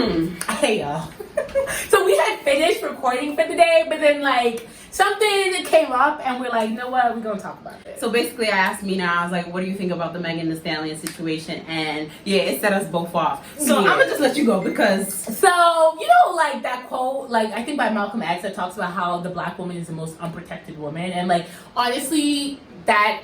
Hey y'all. So we had finished recording for the day, but then like something came up and we're like, you know what, we're gonna talk about this. So basically I asked Mina, I was like, what do you think about the Megan Thee Stallion situation? And yeah, it set us both off. So I'm gonna just let you go because so, you know, like that quote, like I think by Malcolm X, that talks about how the black woman is the most unprotected woman, and like honestly that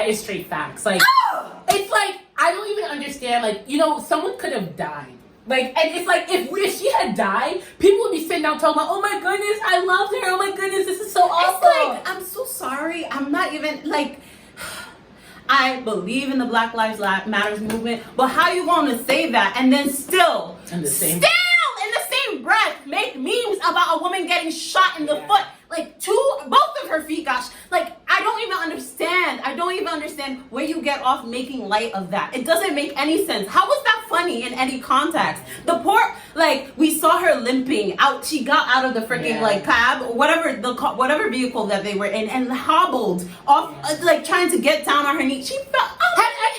is straight facts. Like it's like I don't even understand, like, you know, someone could have died. Like, and it's like, if she had died, people would be sitting down talking about, oh my goodness, I love her, oh my goodness, this is so awesome. It's like, I'm so sorry, I'm not even, like, I believe in the Black Lives Matters movement, but how you gonna say that and then still in the same breath make memes about a woman getting shot in the foot? Like, both of her feet got like, I don't even understand where you get off making light of that. It doesn't make any sense. How was that funny in any context? The poor, like, we saw her limping out. She got out of the freaking like cab, whatever vehicle that they were in, and hobbled off, like trying to get down on her knee. She fell.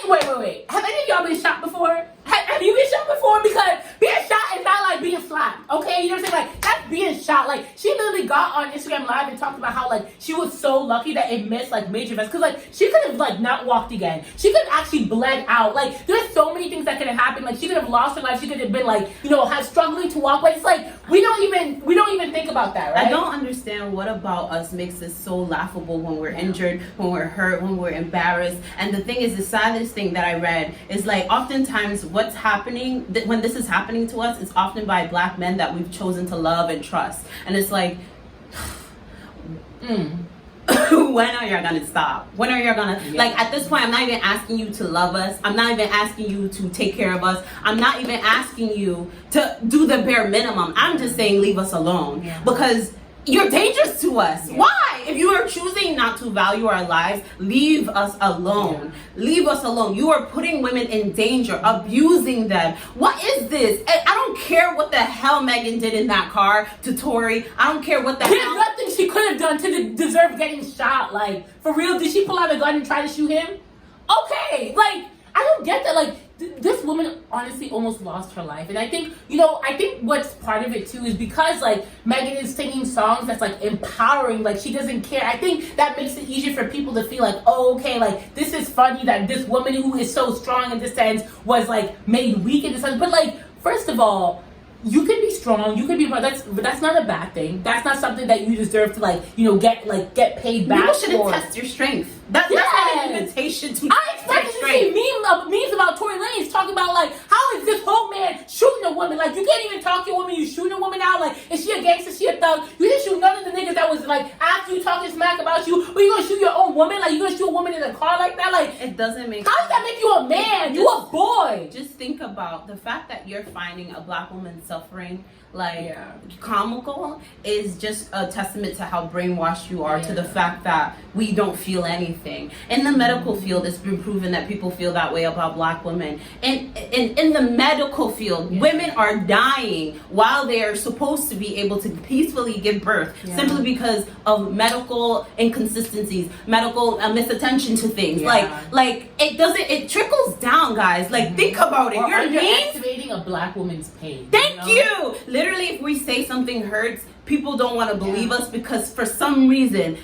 Wait. Have any of y'all been shot before? Have you been shot before? Because being shot is not like being slapped, okay? You know what I'm saying? Like, that's being shot. Like, she literally got on Instagram Live and talked about how, like, she was so lucky that it missed, like, major events. Because, like, she could have, like, not walked again. She could have actually bled out. Like, there's so many things that could have happened. Like, she could have lost her life. She could have been, like, you know, struggling to walk. Like, it's like, we don't even think about that, right? I don't understand what about us makes it so laughable when we're injured, when we're hurt, when we're embarrassed. And the thing is, the saddest thing that I read is, like, oftentimes what's happening, when this is happening to us, it's often by black men that we've chosen to love and trust. And it's like, when are y'all gonna stop? When are y'all gonna, like, at this point, I'm not even asking you to love us. I'm not even asking you to take care of us. I'm not even asking you to do the bare minimum. I'm just saying leave us alone because you're dangerous to us. Why? If you are choosing not to value our lives, leave us alone. Leave us alone. You are putting women in danger, abusing them. What is this? I don't care what the hell Megan did in that car to Tory. I don't care what the hell. There's nothing she could have done to deserve getting shot. Like, for real, did she pull out a gun and try to shoot him? Okay, like, I don't get that. Like, this woman honestly almost lost her life. And I think, you know, what's part of it too is because, like, Megan is singing songs that's, like, empowering. Like, she doesn't care. I think that makes it easier for people to feel like, oh, okay, like, this is funny that this woman who is so strong in this sense was, like, made weak in this sense. But, like, first of all, you can be strong, you can be, but that's not a bad thing. That's not something that you deserve to, like, you know, get paid back. People shouldn't test your strength. That's not an invitation to. I expected to see memes about Tory Lanez talking about, like, how is this whole man shooting a woman? Like, you can't even talk to a woman, you shooting a woman out. Like, is she a gangster? Is she a thug? You didn't shoot none of the niggas that was, like, after you talking smack about you. But you gonna shoot your own woman? Like, you gonna shoot a woman in a car like that? Like, it doesn't make. How does that make you a man? You a boy. Just think about the fact that you're finding a black woman suffering, like, comical, is just a testament to how brainwashed you are to the fact that we don't feel anything. In the medical field, it's been proven that people feel that way about black women. And in the medical field, women are dying while they are supposed to be able to peacefully give birth simply because of medical inconsistencies, medical misattention to things. Like it trickles down, guys. Like, think about it. You're underestimating a black woman's pain. Thank you. Literally, if we say something hurts, people don't want to believe us because for some reason,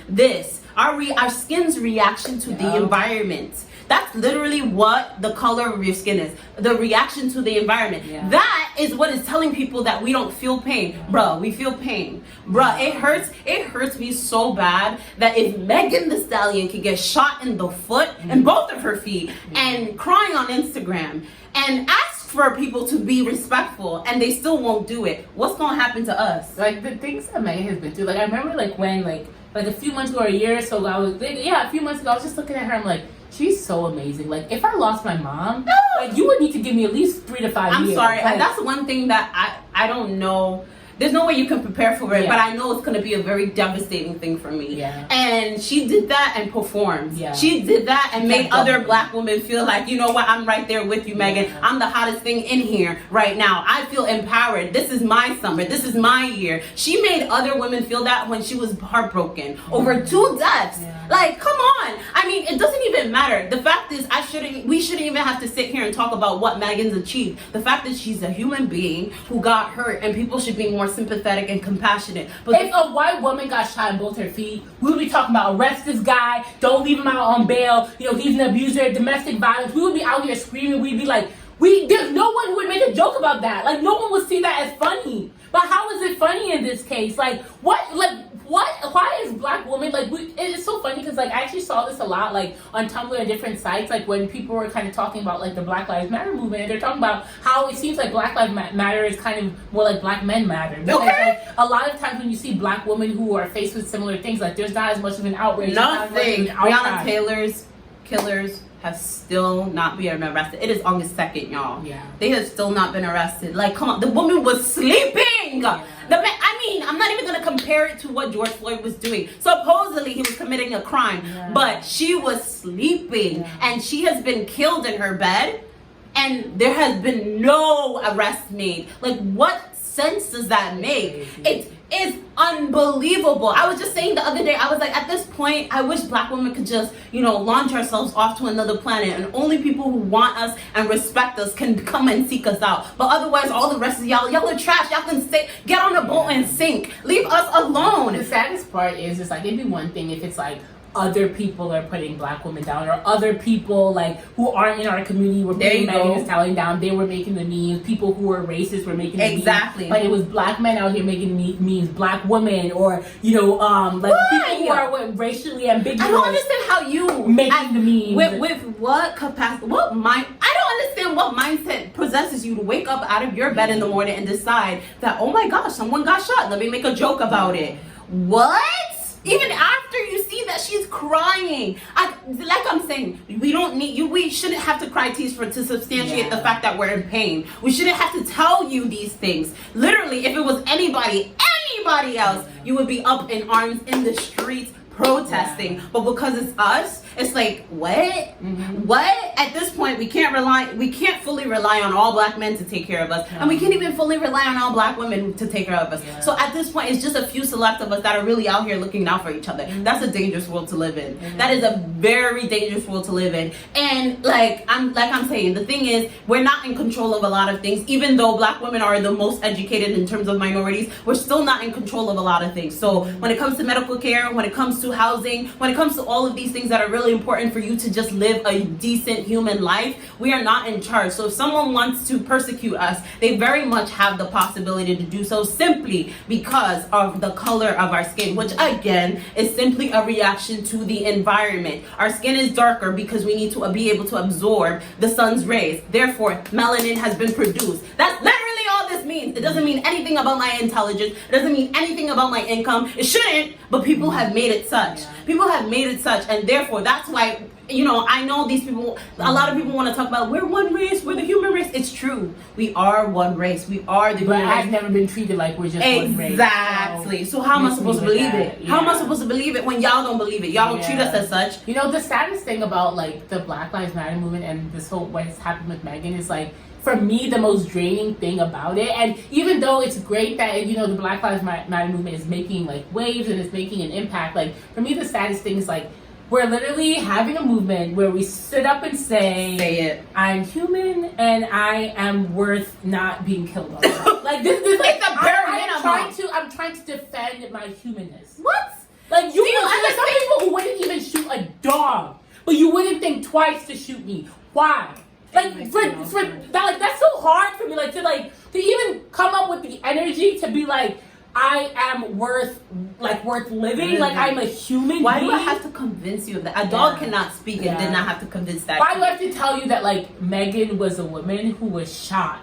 our skin's reaction to the environment. That's literally what the color of your skin is. The reaction to the environment. That is what is telling people that we don't feel pain. Bruh, we feel pain. Bruh, it hurts. It hurts me so bad that if Megan Thee Stallion could get shot in the foot and both of her feet and crying on Instagram and ask for people to be respectful and they still won't do it, what's gonna happen to us? Like, the things that Megan has been through. Like, I remember, like, when, like a few months ago or a year or so ago, a few months ago, I was just looking at her, I'm like, she's so amazing. Like, if I lost my mom, like, you would need to give me at least 3 to 5 years. I'm sorry, like, and that's one thing that I don't know. there's no way you can prepare for it, Yeah. but I know it's going to be a very devastating thing for me. Yeah. And she did that and performed. Yeah. She did that and made kept other going. black women feel like, you know what, I'm right there with you, Megan. Yeah. I'm the hottest thing in here right now. I feel empowered. This is my summer. This is my year. She made other women feel that when she was heartbroken over 2 deaths. Yeah. Like, come on. I mean, it doesn't even matter. The fact is, we shouldn't even have to sit here and talk about what Megan's achieved. The fact that she's a human being who got hurt, and people should be more sympathetic and compassionate. But if a white woman got shot in both her feet, we would be talking about arrest this guy, don't leave him out on bail, you know, he's an abuser, domestic violence. We would be out here screaming. We'd be like, there's no one who would make a joke about that. Like, no one would see that as funny. But how is it funny in this case? Like, why is black women, like, it's so funny because, like, I actually saw this a lot, like, on Tumblr and different sites, like, when people were kind of talking about, like, the Black Lives Matter movement, and they're talking about how it seems like Black Lives Matter is kind of more like Black Men Matter. Because, like, a lot of times when you see black women who are faced with similar things, like, there's not as much of an outrage. nothing. Breonna Taylor's killers have still not been arrested. It is August 2nd, y'all. Yeah. They have still not been arrested. Like, come on. The woman was sleeping. Yeah. I'm not even going to compare it to what George Floyd was doing. Supposedly, he was committing a crime. Yeah. But she was sleeping. Yeah. And she has been killed in her bed. And there has been no arrest made. Like, what sense does that make? It is unbelievable. I was just saying the other day, I was like, at this point, I wish black women could just, launch ourselves off to another planet, and only people who want us and respect us can come and seek us out. But otherwise, all the rest of y'all are trash. Y'all can get on a boat and sink. Leave us alone. The saddest part is, it's like, it'd be one thing if it's like other people are putting black women down, or other people like who aren't in our community were putting Megan Thee Stallion down. They were making the memes. People who were racist were making the exactly. memes. But it was black men out here making memes, black women, or like people who are racially ambiguous. I don't understand how you making the memes with what capacity, what mind. I don't understand what mindset possesses you to wake up out of your bed in the morning and decide that, oh my gosh, someone got shot. Let me make a joke about it. What? Even after you see that she's crying, like I'm saying, we don't need you. We shouldn't have to cry tears to substantiate the fact that we're in pain. We shouldn't have to tell you these things. Literally, if it was anybody else, you would be up in arms in the streets protesting. Yeah. But because it's us, it's like, what? Mm-hmm. What? At this point, we can't fully rely on all black men to take care of us. Yeah. And we can't even fully rely on all black women to take care of us. Yeah. So at this point, it's just a few select of us that are really out here looking out for each other. Mm-hmm. That's a dangerous world to live in. Mm-hmm. That is a very dangerous world to live in. And I'm saying, the thing is, we're not in control of a lot of things. Even though black women are the most educated in terms of minorities, we're still not in control of a lot of things. So when it comes to medical care, when it comes to housing, when it comes to all of these things that are really important for you to just live a decent human life, we are not in charge. So if someone wants to persecute us, they very much have the possibility to do so simply because of the color of our skin, which again is simply a reaction to the environment. Our skin is darker because we need to be able to absorb the sun's rays. Therefore, melanin has been produced. That's literally all this means. It doesn't mean anything about my intelligence. It doesn't mean anything about my income. It shouldn't, but people have made it such. People have made it such, and therefore that's why, I know these people, a lot of people want to talk about, we're one race, we're the human race. It's true. We are one race. We are the human race. But I've never been treated like we're just one race. Exactly. So how am I supposed to believe it? Yeah. How am I supposed to believe it when y'all don't believe it? Y'all don't treat us as such. The saddest thing about, like, the Black Lives Matter movement and this whole, what has happened with Megan is, like, for me, the most draining thing about it, and even though it's great that, the Black Lives Matter movement is making, like, waves and it's making an impact, like, for me, the saddest thing is, like, we're literally having a movement where we sit up and say it. I'm human and I am worth not being killed on. Like, this is like the bare minimum. I'm trying to defend my humanness. What? Like, there's some people who wouldn't even shoot a dog, but you wouldn't think twice to shoot me. Why? Like, that's so hard for me, to even come up with the energy to be like, I am worth living, like I'm a human Why being. do I have to convince you of that? A dog cannot speak and did not have to convince that. Why do I have to tell you that, like, Megan was a woman who was shot,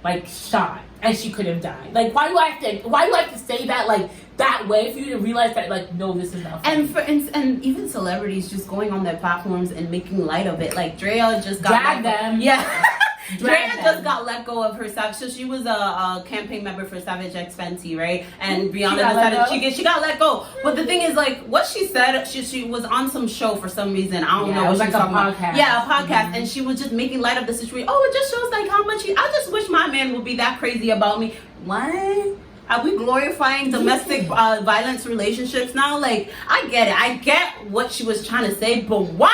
and she could have died? Like, why do I have to say that, like, that way for you to realize that, like, no, this is not funny. And even celebrities just going on their platforms and making light of it. Like, Drea just got them. Yeah. Drea just got let go of her Savage. So she was a campaign member for Savage X Fenty, right? And Rihanna decided she got let go. But the thing is, like, what she said, she was on some show for some reason. I don't know. It was like a podcast. Yeah, a podcast, and she was just making light of the situation. Oh, it just shows like how much I just wish my man would be that crazy about me. What? Are we glorifying domestic violence relationships now? Like, I get it. I get what she was trying to say, but why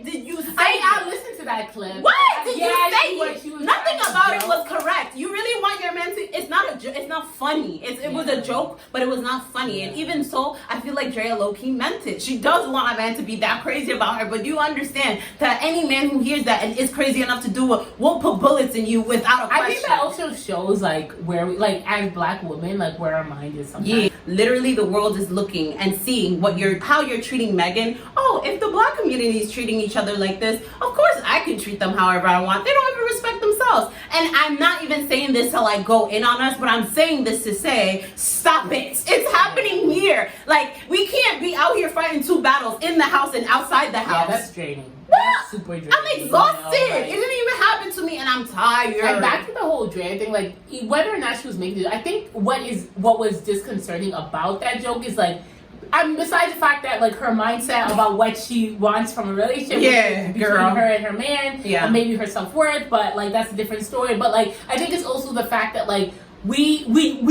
did you say I listened to that clip. Why did you say what she was nothing about it was correct? You really want your man to? It's not funny. It was a joke, but it was not funny. And even so, I feel like Drea low-key meant it. She does want a man to be that crazy about her, but you understand that any man who hears that and is crazy enough to do it will put bullets in you without a question. I think that also shows like where we, like as Black women, like where our mind is sometimes. Yeah, literally the world is looking and seeing how you're treating Megan. Oh, if the Black community is treating each other like this, of course I can treat them however I want. They don't even respect themselves. And I'm not even saying this to like go in on us, but I'm saying this to say, stop it. It's happening here. Like, we can't be out here fighting two battles in the house and outside the house. Yeah, that's draining. That's super draining. I'm exhausted. It didn't even happen to me, and I'm tired. And back to the whole Drea thing, like whether or not she was making it, I think what was disconcerting about that joke is like, besides the fact that like her mindset about what she wants from a relationship, between her and her man, and maybe her self-worth, but like that's a different story. But like I think it's also the fact that like we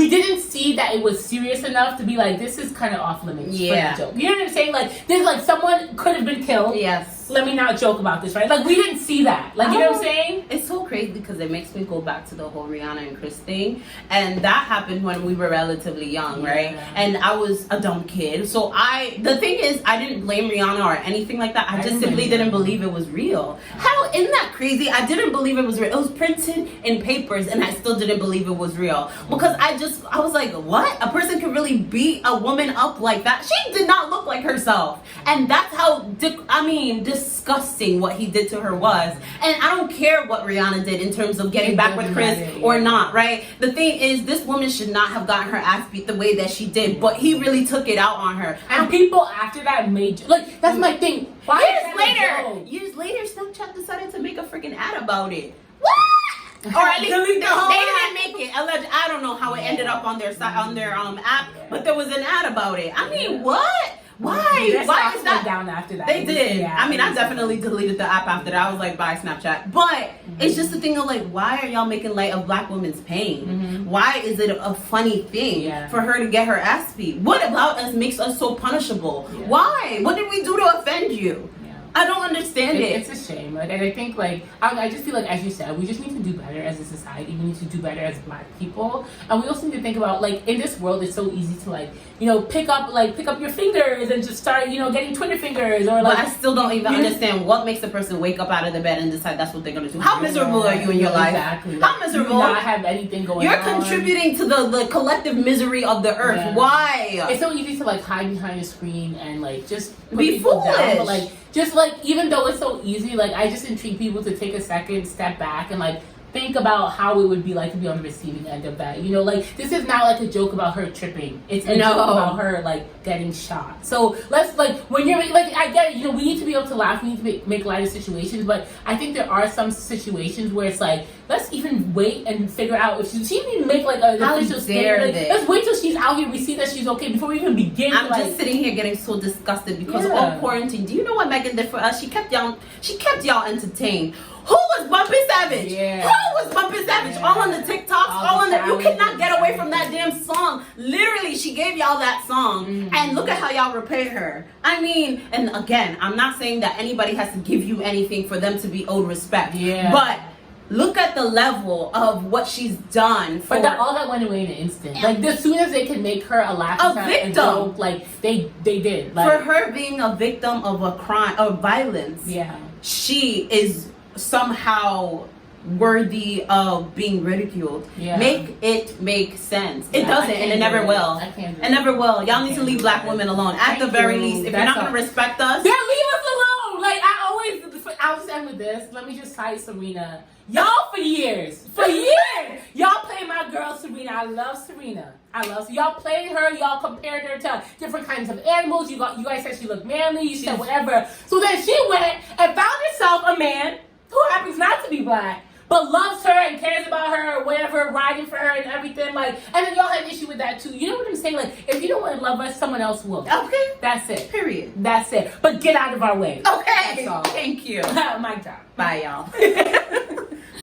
didn't see that it was serious enough to be like, this is kind of off limits for the joke. You know what I'm saying? Like there's like someone could have been killed. Yes. Let me not joke about this, right? Like we didn't see that. Like you know what I'm saying? It's so crazy because it makes me go back to the whole Rihanna and Chris thing, and that happened when we were relatively young, right? And I was a dumb kid, so the thing is, I didn't blame Rihanna or anything like that. I just simply didn't believe it was real. How isn't that crazy? I didn't believe it was real. It was printed in papers, and I still didn't believe it was real because I was like, what? A person can really beat a woman up like that? She did not look like herself, and that's how disgusting what he did to her was. And I don't care what Rihanna did in terms of getting back with Chris or not, right? The thing is, this woman should not have gotten her ass beat the way that she did, but he really took it out on her. And people after that made, like, that's my thing. Years later, Snapchat decided to make a freaking ad about it. What? Or at least they didn't make it. I don't know how it ended up on their site, on their app, but there was an ad about it. I mean, what? Why? Why is that down after that? They did. I mean, I definitely deleted the app after that. I was like, bye Snapchat. But it's just the thing of like, why are y'all making light of Black women's pain? Why is it a funny thing for her to get her ass beat? What about us makes us so punishable? Why? What did we do to offend you? I don't understand it. It's a shame. Like, and I think, like, I just feel like, as you said, we just need to do better as a society. We need to do better as Black people. And we also need to think about, like, in this world, it's so easy to, like, you know, pick up your fingers and just start, you know, getting Twitter fingers. Or like, but I still don't even understand what makes a person wake up out of the bed and decide that's what they're going to do. How miserable are you in your life? Exactly. How miserable? You do not have anything going on. You're contributing to the collective misery of the earth. Yeah. Why? It's so easy to, like, hide behind a screen and, like, just be foolish. Down, but, like, just like, even though it's so easy, like, I just entreat people to take a second, step back, and like think about how it would be like to be on the receiving end of that. You know, like, this is not like a joke about her tripping. It's a joke about her like getting shot. So let's, like, when you're like, I get it, you know, we need to be able to laugh, we need to make light of situations, but I think there are some situations where it's like, let's even wait and figure out if she even make like an official statement. Like, let's wait till she's out here, we see that she's okay before we even begin. I'm just sitting here getting so disgusted because all quarantine. Do you know what Megan did for us? She kept y'all entertained. Who was Bumpy Savage? Who was Bumpy Savage? All on the TikToks, all on the. You cannot get away from that damn song. Literally, she gave y'all that song, and look at how y'all repay her. I mean, and again, I'm not saying that anybody has to give you anything for them to be owed respect. But look at the level of what she's done. But all that went away in an instant. Like, as soon as they could make her a victim, joke, like they did. Like, for her being a victim of a crime, of violence, she is somehow worthy of being ridiculed. Make it make sense. It doesn't, and it never will. It never will. Y'all need to leave Black women alone. At the very least, if you're not gonna respect us, then leave us alone. Like, I'll just end with this. Let me just cite Serena. Y'all for years, y'all play my girl Serena. I love Serena. Y'all played her. Y'all compared her to different kinds of animals. You guys said she looked manly. You said whatever. So then she went and found herself a man who happens not to be Black, but loves her and cares about her or whatever, riding for her and everything. Like, and then y'all had an issue with that too. You know what I'm saying? Like, if you don't want to love us, someone else will. Okay. That's it. Period. That's it. But get out of our way. Okay. That's all. Thank you. My job. Bye, y'all.